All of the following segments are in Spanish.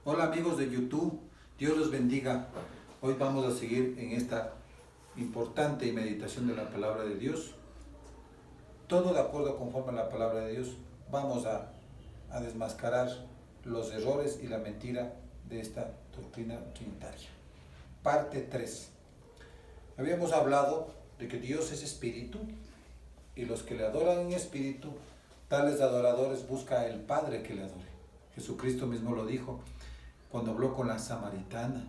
Hola amigos de YouTube, Dios los bendiga. Hoy vamos a seguir en esta importante meditación de la palabra de Dios. Todo de acuerdo conforme a la palabra de Dios. Vamos a desmascarar los errores y la mentira de esta doctrina trinitaria. Parte 3. Habíamos hablado de que Dios es espíritu y los que le adoran en espíritu, tales adoradores busca el Padre que le adore. Jesucristo mismo lo dijo cuando habló con la samaritana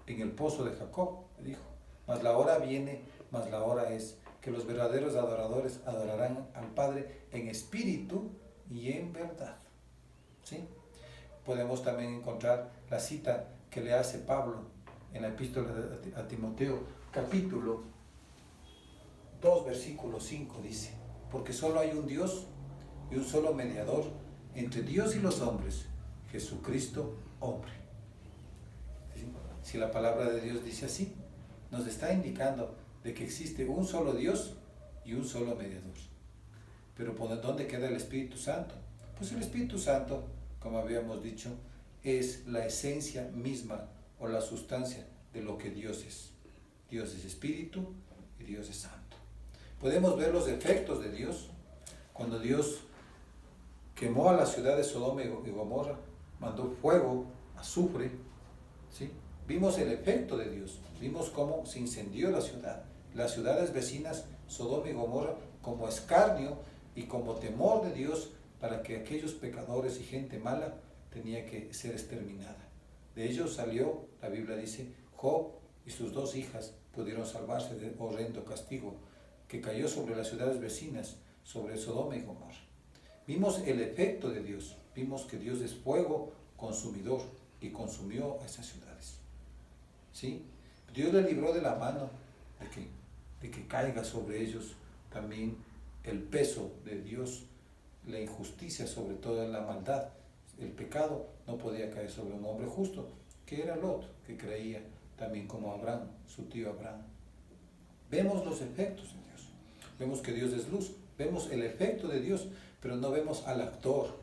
en el pozo de Jacob, dijo, mas la hora viene, mas la hora es, que los verdaderos adoradores adorarán al Padre en espíritu y en verdad. ¿Sí? Podemos también encontrar la cita que le hace Pablo en la epístola a Timoteo, capítulo 2, versículo 5, dice, porque solo hay un Dios y un solo mediador entre Dios y los hombres, Jesucristo hombre. ¿Sí? Si la palabra de Dios dice así, nos está indicando de que existe un solo Dios y un solo mediador. Pero ¿por dónde queda el Espíritu Santo? Pues el Espíritu Santo, como habíamos dicho, es la esencia misma o la sustancia de lo que Dios es. Dios es Espíritu y Dios es Santo. Podemos ver los efectos de Dios cuando Dios quemó a la ciudad de Sodoma y Gomorra, mandó fuego, azufre, ¿sí? Vimos el efecto de Dios, vimos cómo se incendió la ciudad, las ciudades vecinas, Sodoma y Gomorra, como escarnio y como temor de Dios para que aquellos pecadores y gente mala tenía que ser exterminada. De ellos salió, la Biblia dice, Job y sus 2 hijas pudieron salvarse del horrendo castigo que cayó sobre las ciudades vecinas, sobre Sodoma y Gomorra. Vimos el efecto de Dios, vimos que Dios es fuego consumidor y consumió a esas ciudades. ¿Sí? Dios le libró de la mano de que caiga sobre ellos también el peso de Dios, la injusticia, sobre todo la maldad. El pecado no podía caer sobre un hombre justo, que era Lot, que creía también como Abraham, su tío Abraham. Vemos los efectos de Dios, vemos que Dios es luz, vemos el efecto de Dios, pero no vemos al actor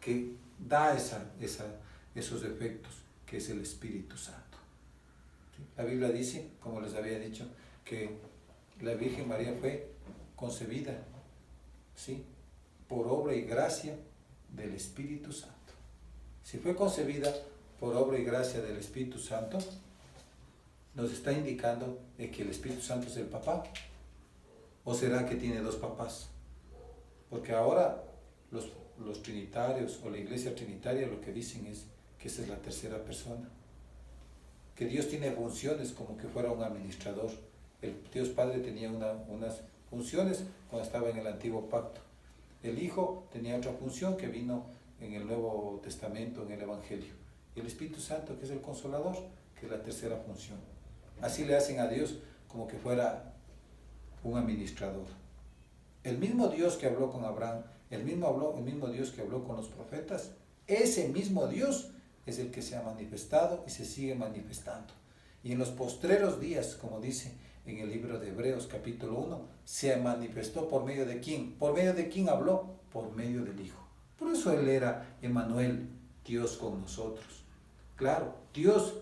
que da esos efectos, que es el Espíritu Santo. ¿Sí? La Biblia dice, como les había dicho, que la Virgen María fue concebida, ¿sí?, por obra y gracia del Espíritu Santo. Si fue concebida por obra y gracia del Espíritu Santo, nos está indicando de que el Espíritu Santo es el papá. ¿O será que tiene 2 papás? Porque ahora los trinitarios o la iglesia trinitaria lo que dicen es que esa es la tercera persona. Que Dios tiene funciones como que fuera un administrador. El Dios Padre tenía unas funciones cuando estaba en el Antiguo Pacto. El Hijo tenía otra función que vino en el Nuevo Testamento, en el Evangelio. Y el Espíritu Santo, que es el Consolador, que es la tercera función. Así le hacen a Dios como que fuera un administrador. El mismo Dios que habló con Abraham, el mismo Dios que habló con los profetas, ese mismo Dios es el que se ha manifestado y se sigue manifestando. Y en los postreros días, como dice en el libro de Hebreos capítulo 1, se manifestó por medio de ¿quién? ¿Por medio de quién habló? Por medio del Hijo. Por eso Él era Emmanuel, Dios con nosotros. Claro, Dios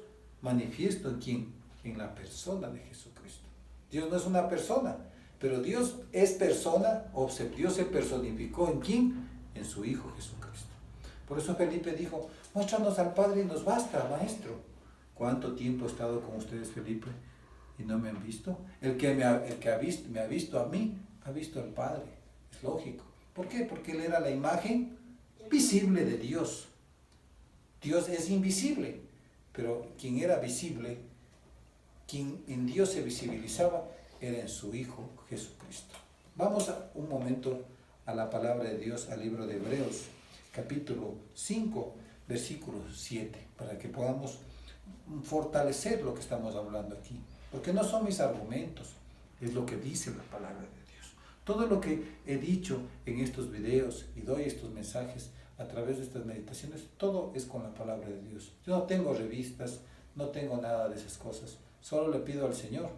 manifiesto en ¿quién? En la persona de Jesucristo. Dios no es una persona, pero Dios es persona, o Dios se personificó ¿en quién? En su Hijo Jesucristo. Por eso Felipe dijo, muéstranos al Padre y nos basta, Maestro. ¿Cuánto tiempo he estado con ustedes, Felipe, y no me han visto? El que me ha visto a mí, ha visto al Padre. Es lógico. ¿Por qué? Porque Él era la imagen visible de Dios. Dios es invisible, pero quien era visible, quien en Dios se visibilizaba, era en su Hijo Jesucristo. Vamos un momento a la palabra de Dios, al libro de Hebreos, capítulo 5, versículo 7, para que podamos fortalecer lo que estamos hablando aquí. Porque no son mis argumentos, es lo que dice la palabra de Dios. Todo lo que he dicho en estos videos y doy estos mensajes a través de estas meditaciones, todo es con la palabra de Dios. Yo no tengo revistas, no tengo nada de esas cosas. Solo le pido al Señor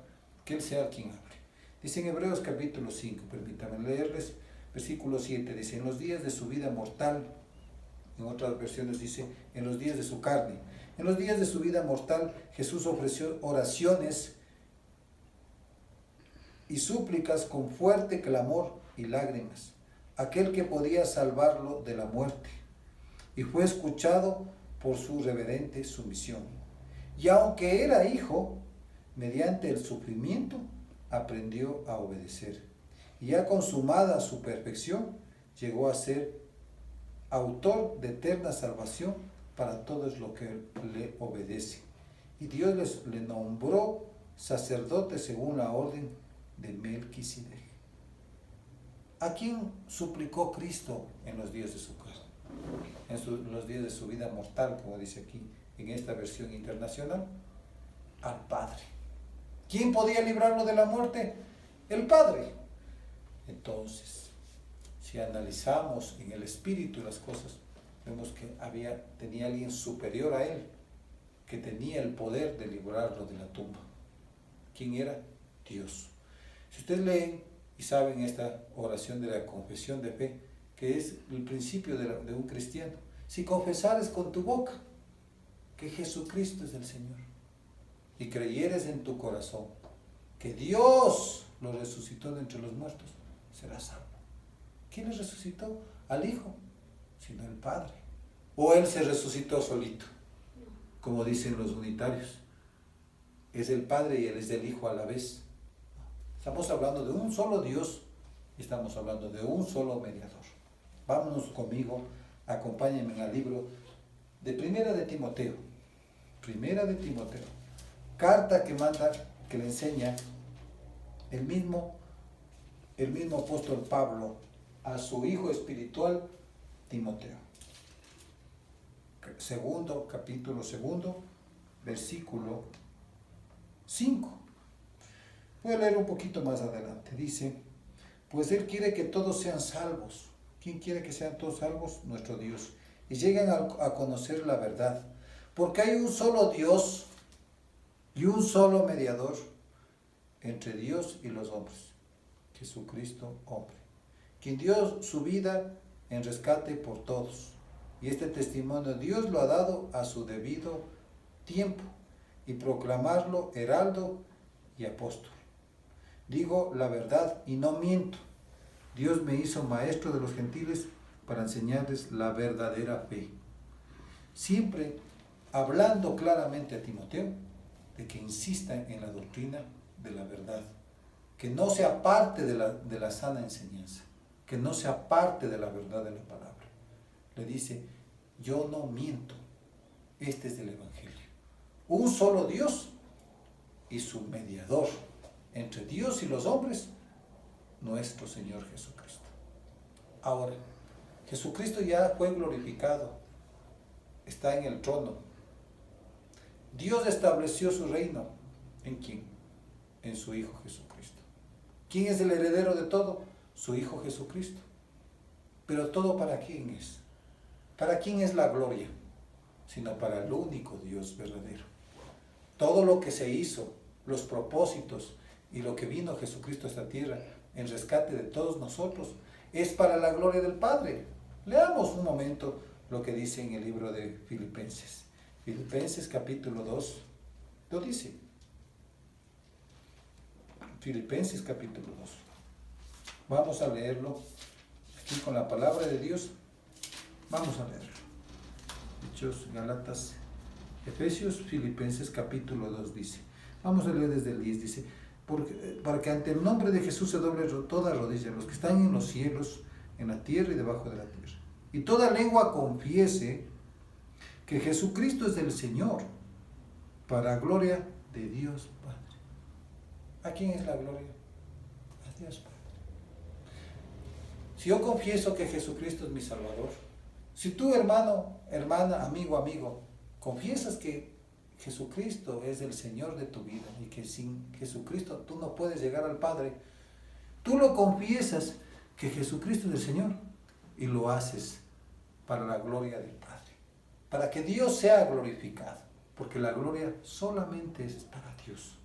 que Él sea quien hable. Dice en Hebreos capítulo 5, permítanme leerles, versículo 7, dice, en los días de su vida mortal En otras versiones dice, en los días de su carne. En los días de su vida mortal, Jesús ofreció oraciones y súplicas con fuerte clamor y lágrimas, aquel que podía salvarlo de la muerte, y fue escuchado por su reverente sumisión. Y aunque era hijo, mediante el sufrimiento aprendió a obedecer. Y ya consumada su perfección, llegó a ser autor de eterna salvación para todos los que le obedecen. Y Dios le nombró sacerdote según la orden de Melquisedec. ¿A quién suplicó Cristo en los días de su carne? En los días de su vida mortal, como dice aquí en esta versión internacional, al Padre. ¿Quién podía librarlo de la muerte? El Padre. Entonces, si analizamos en el espíritu las cosas, vemos que tenía alguien superior a él, que tenía el poder de librarlo de la tumba. ¿Quién era? Dios. Si ustedes leen y saben esta oración de la confesión de fe, que es el principio de un cristiano, si confesares con tu boca que Jesucristo es el Señor y creyeres en tu corazón que Dios lo resucitó de entre los muertos, serás salvo. ¿Quién le resucitó? Al Hijo, sino el Padre. ¿O Él se resucitó solito? Como dicen los unitarios. Es el Padre y Él es el Hijo a la vez. Estamos hablando de un solo Dios y estamos hablando de un solo mediador. Vámonos conmigo, acompáñenme al libro de Primera de Timoteo. Primera de Timoteo. Carta que le enseña el mismo apóstol Pablo a su hijo espiritual Timoteo. Capítulo 2, versículo 5. Voy a leer un poquito más adelante. Dice, pues Él quiere que todos sean salvos. ¿Quién quiere que sean todos salvos? Nuestro Dios. Y lleguen a conocer la verdad. Porque hay un solo Dios y un solo mediador entre Dios y los hombres. Jesucristo, hombre. Quien dio su vida en rescate por todos. Y este testimonio Dios lo ha dado a su debido tiempo. Y proclamarlo heraldo y apóstol. Digo la verdad y no miento. Dios me hizo maestro de los gentiles para enseñarles la verdadera fe. Siempre hablando claramente a Timoteo de que insista en la doctrina de la verdad, que no se aparte de la sana enseñanza, que no se aparte de la verdad de la palabra. Le dice, yo no miento, este es el Evangelio. Un solo Dios y su mediador entre Dios y los hombres, nuestro Señor Jesucristo. Ahora, Jesucristo ya fue glorificado, está en el trono. Dios estableció su reino. ¿En quién? En su Hijo Jesucristo. ¿Quién es el heredero de todo? Su Hijo Jesucristo. Pero todo ¿para quién es? ¿Para quién es la gloria? Sino para el único Dios verdadero. Todo lo que se hizo, los propósitos y lo que vino Jesucristo a esta tierra en rescate de todos nosotros, es para la gloria del Padre. Leamos un momento lo que dice en el libro de Filipenses. Filipenses capítulo 2, lo dice. Filipenses capítulo 2. Vamos a leerlo aquí con la palabra de Dios. Vamos a leerlo. Hechos, Gálatas, Efesios, Filipenses capítulo 2 dice. Vamos a leer desde el 10, dice. Para que ante el nombre de Jesús se doble toda rodilla, los que están en los cielos, en la tierra y debajo de la tierra. Y toda lengua confiese que Jesucristo es el Señor, para gloria de Dios Padre. ¿A quién es la gloria? A Dios Padre. Si yo confieso que Jesucristo es mi Salvador, si tú, hermano, hermana, amigo, confiesas que Jesucristo es el Señor de tu vida y que sin Jesucristo tú no puedes llegar al Padre, tú lo confiesas que Jesucristo es el Señor y lo haces para la gloria del Padre, para que Dios sea glorificado, porque la gloria solamente es para Dios.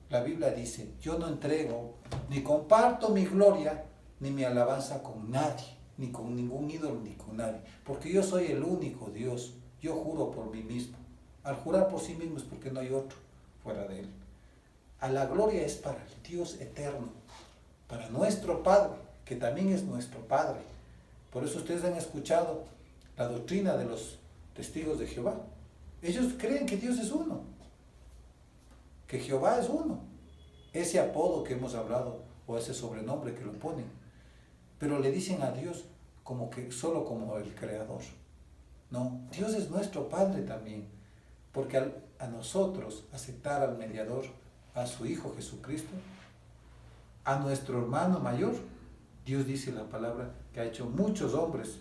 La Biblia dice, yo no entrego ni comparto mi gloria ni mi alabanza con nadie, ni con ningún ídolo, ni con nadie. Porque yo soy el único Dios. Yo juro por mí mismo. Al jurar por sí mismo es porque no hay otro fuera de él. A la gloria es para el Dios eterno, para nuestro Padre, que también es nuestro Padre. Por eso ustedes han escuchado la doctrina de los testigos de Jehová. Ellos creen que Dios es uno, que Jehová es uno. Ese apodo que hemos hablado, o ese sobrenombre que lo ponen, pero le dicen a Dios como que solo como el creador. No, Dios es nuestro Padre también, porque a nosotros aceptar al mediador, a su Hijo Jesucristo, a nuestro hermano mayor, Dios dice la palabra que ha hecho muchos hombres,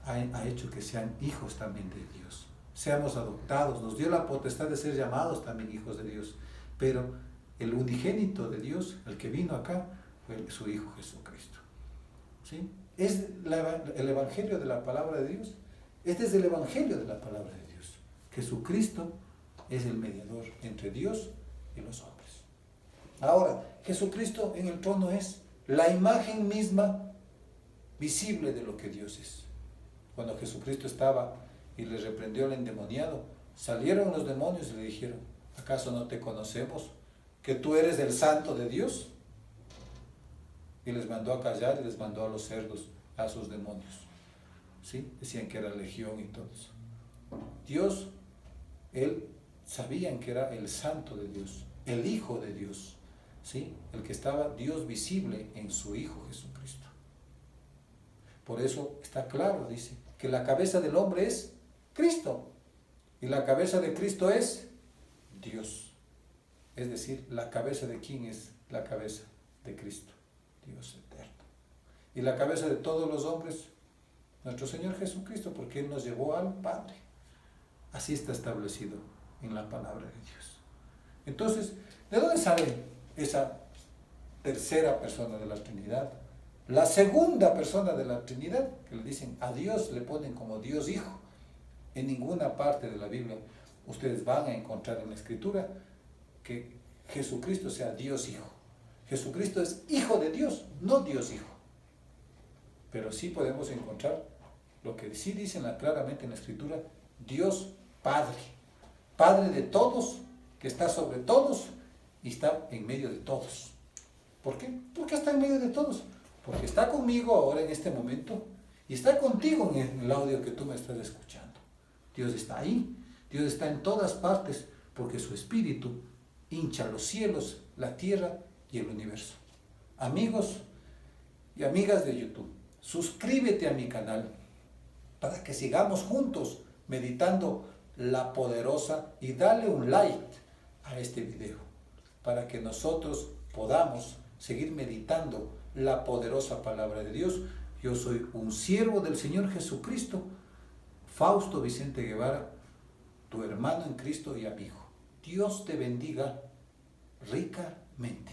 ha hecho que sean hijos también de Dios. Seamos adoptados, nos dio la potestad de ser llamados también hijos de Dios, pero el unigénito de Dios, el que vino acá, fue su Hijo Jesucristo. ¿Sí? Es el Evangelio de la palabra de Dios. Este es el Evangelio de la palabra de Dios. Jesucristo es el mediador entre Dios y los hombres. Ahora, Jesucristo en el trono es la imagen misma visible de lo que Dios es. Cuando Jesucristo estaba y le reprendió al endemoniado, salieron los demonios y le dijeron: ¿acaso no te conocemos? ¿Que tú eres el santo de Dios? Y les mandó a callar y les mandó a los cerdos, a sus demonios. ¿Sí? Decían que era legión y todo eso. Dios, él sabían que era el santo de Dios, el Hijo de Dios, ¿sí? El que estaba Dios visible en su Hijo Jesucristo. Por eso está claro, dice, que la cabeza del hombre es Cristo, y la cabeza de Cristo es Dios. Es decir, la cabeza de quién es la cabeza de Cristo, Dios eterno. Y la cabeza de todos los hombres, nuestro Señor Jesucristo, porque Él nos llevó al Padre. Así está establecido en la palabra de Dios. Entonces, ¿de dónde sale esa tercera persona de la Trinidad? La segunda persona de la Trinidad, que le dicen a Dios, le ponen como Dios Hijo. En ninguna parte de la Biblia ustedes van a encontrar en la Escritura que Jesucristo sea Dios Hijo. Jesucristo es Hijo de Dios, no Dios Hijo. Pero sí podemos encontrar lo que sí dicen claramente en la Escritura: Dios Padre, Padre de todos, que está sobre todos y está en medio de todos. ¿Por qué? Porque está en medio de todos. Porque está conmigo ahora en este momento y está contigo en el audio que tú me estás escuchando. Dios está ahí, Dios está en todas partes, porque su Espíritu hincha los cielos, la tierra y el universo. Amigos y amigas de YouTube, suscríbete a mi canal para que sigamos juntos meditando la poderosa, y dale un like a este video para que nosotros podamos seguir meditando la poderosa palabra de Dios. Yo soy un siervo del Señor Jesucristo, Fausto Vicente Guevara, tu hermano en Cristo y amigo. Dios te bendiga ricamente.